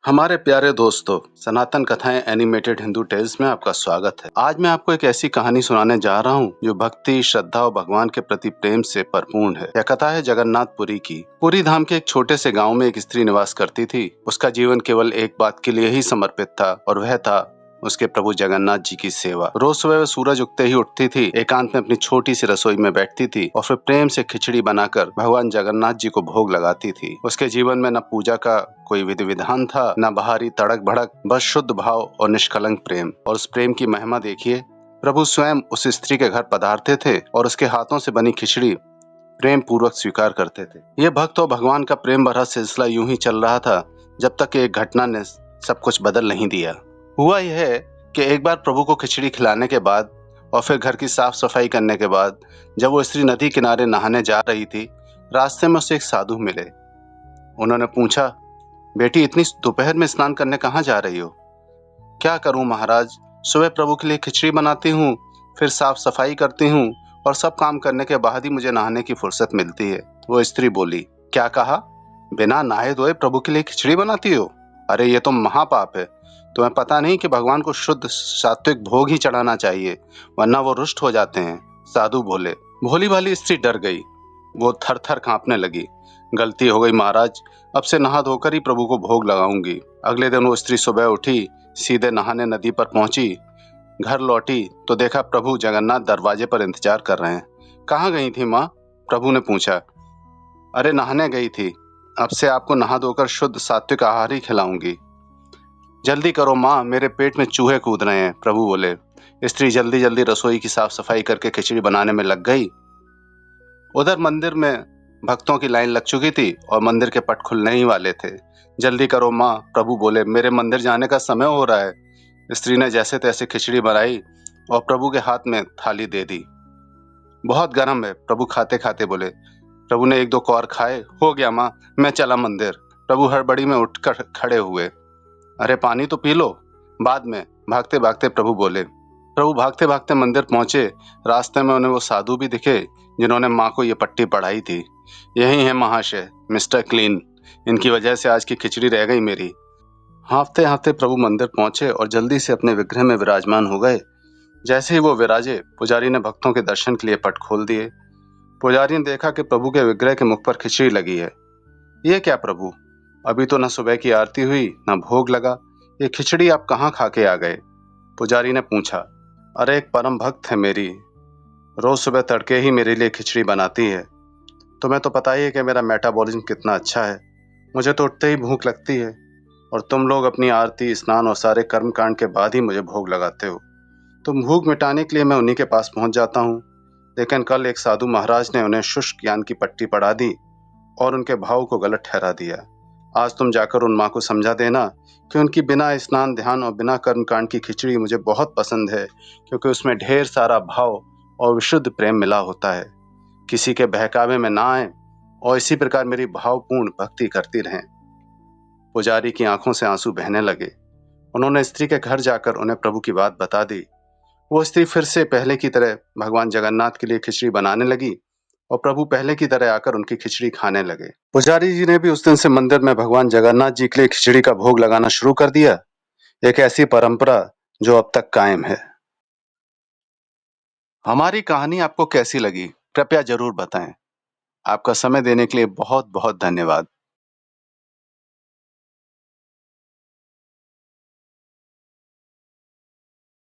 हमारे प्यारे दोस्तों, सनातन कथाएं एनिमेटेड हिंदू टेल्स में आपका स्वागत है। आज मैं आपको एक ऐसी कहानी सुनाने जा रहा हूँ जो भक्ति, श्रद्धा और भगवान के प्रति प्रेम से भरपूर है। यह कथा है जगन्नाथपुरी की। पुरी धाम के एक छोटे से गांव में एक स्त्री निवास करती थी। उसका जीवन केवल एक बात के लिए ही समर्पित था और वह था उसके प्रभु जगन्नाथ जी की सेवा। रोज सुबह वह सूरज उगते ही उठती थी, एकांत में अपनी छोटी सी रसोई में बैठती थी और फिर प्रेम से खिचड़ी बनाकर भगवान जगन्नाथ जी को भोग लगाती थी। उसके जीवन में न पूजा का कोई विधि विधान था, न बाहरी तड़क भड़क, बस शुद्ध भाव और निष्कलंक प्रेम। और उस प्रेम की महिमा देखिए, प्रभु स्वयं उस स्त्री के घर पधारते थे और उसके हाथों से बनी खिचड़ी प्रेम पूर्वक स्वीकार करते थे। ये भक्त और भगवान का प्रेम भरा सिलसिला यूं ही चल रहा था जब तक कि एक घटना ने सब कुछ बदल नहीं दिया। हुआ यह है कि एक बार प्रभु को खिचड़ी खिलाने के बाद और फिर घर की साफ सफाई करने के बाद जब वो स्त्री नदी किनारे नहाने जा रही थी, रास्ते में उसे एक साधु मिले। उन्होंने पूछा, बेटी, इतनी दोपहर में स्नान करने कहाँ जा रही हो? क्या करूं महाराज, सुबह प्रभु के लिए खिचड़ी बनाती हूँ, फिर साफ सफाई करती हूँ और सब काम करने के बाद ही मुझे नहाने की फुर्सत मिलती है। वो स्त्री बोली, क्या कहा? बिना नहाए धोए प्रभु के लिए खिचड़ी बनाती हो? अरे ये तो महापाप है। तुम्हें पता नहीं कि भगवान को शुद्ध सात्विक भोग ही चढ़ाना चाहिए, वरना वो रुष्ट हो जाते हैं। साधु बोले। भोली भाली स्त्री डर गई। वो थर थर कांपने लगी। गलती हो गई महाराज, अब से नहा धोकर ही प्रभु को भोग लगाऊंगी। अगले दिन वो स्त्री सुबह उठी, सीधे नहाने नदी पर पहुंची। घर लौटी तो देखा प्रभु जगन्नाथ दरवाजे पर इंतजार कर रहे हैं। कहाँ गई थी माँ? प्रभु ने पूछा। अरे नहाने गई थी, अब से आपको नहा धोकर शुद्ध सात्विक आहार ही खिलाऊंगी। जल्दी करो माँ, मेरे पेट में चूहे कूद रहे हैं, प्रभु बोले। स्त्री जल्दी जल्दी रसोई की साफ सफाई करके खिचड़ी बनाने में लग गई। उधर मंदिर में भक्तों की लाइन लग चुकी थी और मंदिर के पट खुलने ही वाले थे। जल्दी करो माँ, प्रभु बोले, मेरे मंदिर जाने का समय हो रहा है। स्त्री ने जैसे तैसे खिचड़ी बनाई और प्रभु के हाथ में थाली दे दी। बहुत गर्म है, प्रभु खाते खाते बोले। प्रभु ने एक दो कौर खाए। हो गया माँ, मैं चला मंदिर। प्रभु हड़बड़ी में उठकर खड़े हुए। अरे पानी तो पी लो, बाद में, भागते भागते प्रभु बोले। प्रभु भागते भागते मंदिर पहुंचे। रास्ते में उन्हें वो साधु भी दिखे जिन्होंने माँ को ये पट्टी पढ़ाई थी। यही है महाशय, मिस्टर क्लीन, इनकी वजह से आज की खिचड़ी रह गई मेरी। हाँफते हाँफते प्रभु मंदिर पहुंचे और जल्दी से अपने विग्रह में विराजमान हो गए। जैसे ही वो विराजे, पुजारी ने भक्तों के दर्शन के लिए पट खोल दिए। पुजारी ने देखा कि प्रभु के विग्रह के मुख पर खिचड़ी लगी है। ये क्या प्रभु, अभी तो न सुबह की आरती हुई न भोग लगा, ये खिचड़ी आप कहाँ खा के आ गए? पुजारी ने पूछा। अरे एक परम भक्त है मेरी, रोज सुबह तड़के ही मेरे लिए खिचड़ी बनाती है। तुम्हें तो पता ही है कि मेरा मेटाबॉलिज्म कितना अच्छा है, मुझे तो उठते ही भूख लगती है और तुम लोग अपनी आरती, स्नान और सारे कर्म कांड के बाद ही मुझे भोग लगाते हो। तुम भूख मिटाने के लिए मैं उन्हीं के पास पहुंच जाता हूँ, लेकिन कल एक साधु महाराज ने उन्हें शुष्क ज्ञान की पट्टी पढ़ा दी और उनके भाव को गलत ठहरा दिया। आज तुम जाकर उन माँ को समझा देना कि उनकी बिना स्नान, ध्यान और बिना कर्म कांड की खिचड़ी मुझे बहुत पसंद है, क्योंकि उसमें ढेर सारा भाव और विशुद्ध प्रेम मिला होता है। किसी के बहकावे में ना आए और इसी प्रकार मेरी भावपूर्ण भक्ति करती रहें। पुजारी की आंखों से आंसू बहने लगे। उन्होंने स्त्री के घर जाकर उन्हें प्रभु की बात बता दी। वो स्त्री फिर से पहले की तरह भगवान जगन्नाथ के लिए खिचड़ी बनाने लगी और प्रभु पहले की तरह आकर उनकी खिचड़ी खाने लगे। पुजारी जी ने भी उस दिन से मंदिर में भगवान जगन्नाथ जी के लिए खिचड़ी का भोग लगाना शुरू कर दिया। एक ऐसी परंपरा जो अब तक कायम है। हमारी कहानी आपको कैसी लगी, कृपया जरूर बताएं। आपका समय देने के लिए बहुत बहुत धन्यवाद।